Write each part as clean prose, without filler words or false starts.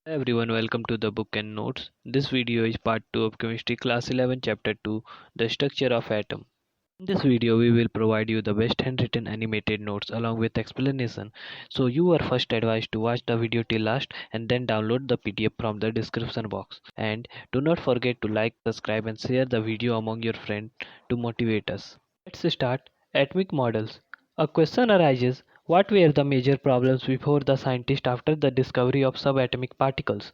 Hi everyone, welcome to the book and notes. This video is part 2 of Chemistry Class 11 Chapter 2, The Structure of Atom. In this video, we will provide you the best handwritten animated notes along with explanation. So you are first advised to watch the video till last and then download the PDF from the description box. And do not forget to like, subscribe and share the video among your friends to motivate us. Let's start. Atomic models. A question arises, what were the major problems before the scientists after the discovery of subatomic particles?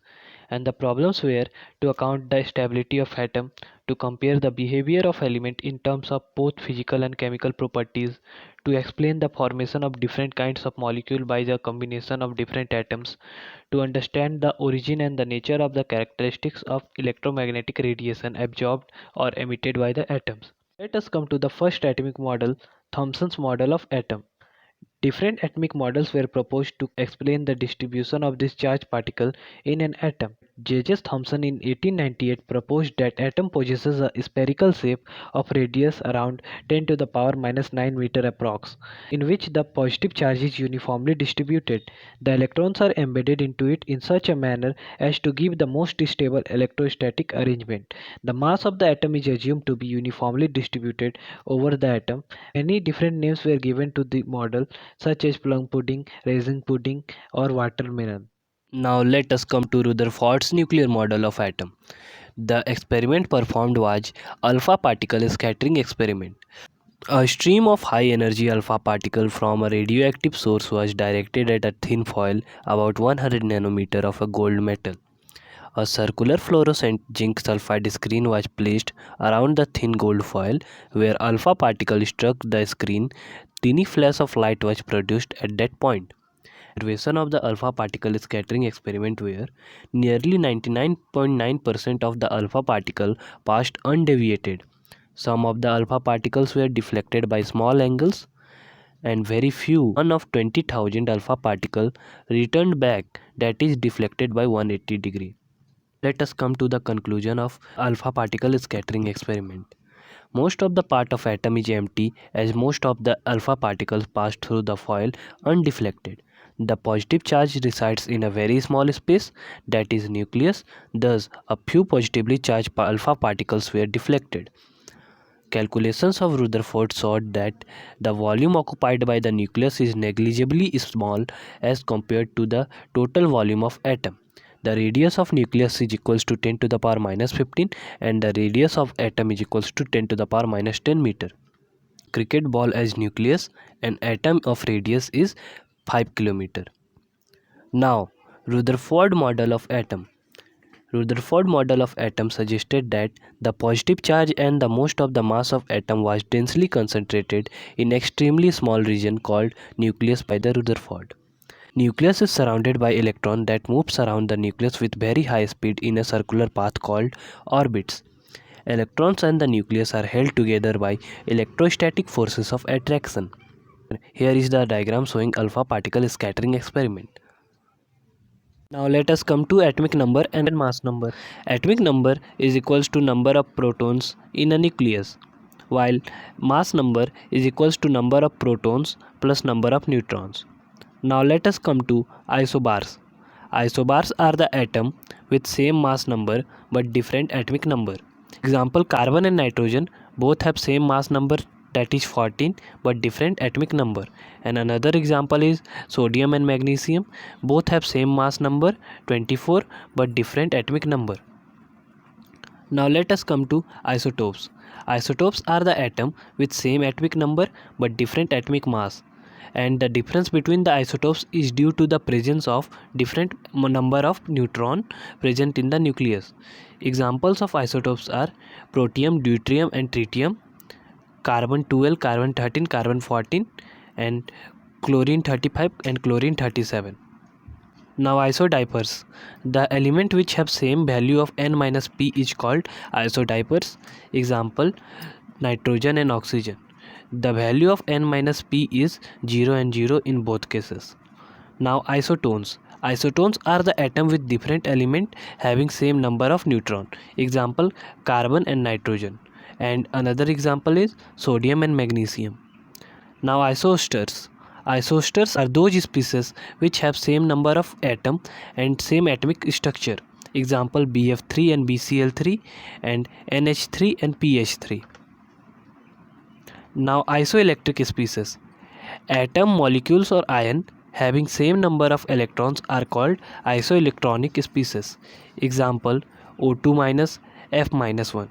And the problems were to account the stability of atom, to compare the behavior of element in terms of both physical and chemical properties, to explain the formation of different kinds of molecule by the combination of different atoms, to understand the origin and the nature of the characteristics of electromagnetic radiation absorbed or emitted by the atoms. Let us come to the first atomic model, Thomson's model of atom. Different atomic models were proposed to explain the distribution of this charged particle in an atom. J.J. Thomson in 1898 proposed that atom possesses a spherical shape of radius around 10 to the power minus 9 meter approx, in which the positive charge is uniformly distributed. The electrons are embedded into it in such a manner as to give the most stable electrostatic arrangement. The mass of the atom is assumed to be uniformly distributed over the atom. Many different names were given to the model, such as plum pudding, raisin pudding, or watermelon. Now let us come to Rutherford's nuclear model of atom. The experiment performed was alpha particle scattering experiment. A stream of high energy alpha particle from a radioactive source was directed at a thin foil about 100 nanometer of a gold metal. A circular fluorescent zinc sulfide screen was placed around the thin gold foil. Where alpha particle struck the screen, tiny flash of light was produced at that point. Observation of the alpha particle scattering experiment where nearly 99.9% of the alpha particle passed undeviated. Some of the alpha particles were deflected by small angles and very few, one of 20,000 alpha particle returned back, that is deflected by 180 degree. Let us come to the conclusion of alpha particle scattering experiment. Most of the part of atom is empty as most of the alpha particles pass through the foil undeflected. The positive charge resides in a very small space, that is nucleus, thus a few positively charged alpha particles were deflected. Calculations of Rutherford showed that the volume occupied by the nucleus is negligibly small as compared to the total volume of atom. The radius of nucleus is equals to 10 to the power minus 15 and the radius of atom is equals to 10 to the power minus 10 meter. Cricket ball as nucleus and atom of radius is 5 kilometer. Now, Rutherford model of atom. Rutherford model of atom suggested that the positive charge and the most of the mass of atom was densely concentrated in extremely small region called nucleus by the Rutherford. Nucleus is surrounded by electron that moves around the nucleus with very high speed in a circular path called orbits. Electrons and the nucleus are held together by electrostatic forces of attraction. Here is the diagram showing alpha particle scattering experiment. Now let us come to atomic number and mass number. Atomic number is equals to number of protons in a nucleus, while mass number is equals to number of protons plus number of neutrons. Now let us come to isobars. Isobars are the atom with same mass number but different atomic number. Example, carbon and nitrogen both have same mass number, that is 14, but different atomic number. And another example is sodium and magnesium both have same mass number 24 but different atomic number. Now let us come to isotopes. Isotopes are the atom with same atomic number but different atomic mass, and the difference between the isotopes is due to the presence of different number of neutron present in the nucleus. Examples of isotopes are protium, deuterium and tritium, carbon 12, carbon 13, carbon 14 and chlorine 35 and chlorine 37. Now isodipers. The element which have same value of n minus p is called isodipers. Example, nitrogen and oxygen. The value of n minus p is 0 and 0 in both cases. Now isotones. Isotones are the atom with different element having same number of neutron. Example, carbon and nitrogen. And another example is sodium and magnesium. Now isoesters. Isosters are those species which have same number of atom and same atomic structure. Example BF3 and BCl3 and NH3 and PH3. Now isoelectric species. Atom, molecules or ion having same number of electrons are called isoelectronic species. Example O2 minus, F minus 1,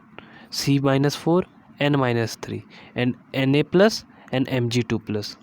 C minus 4, N minus 3 and Na plus and Mg2 plus.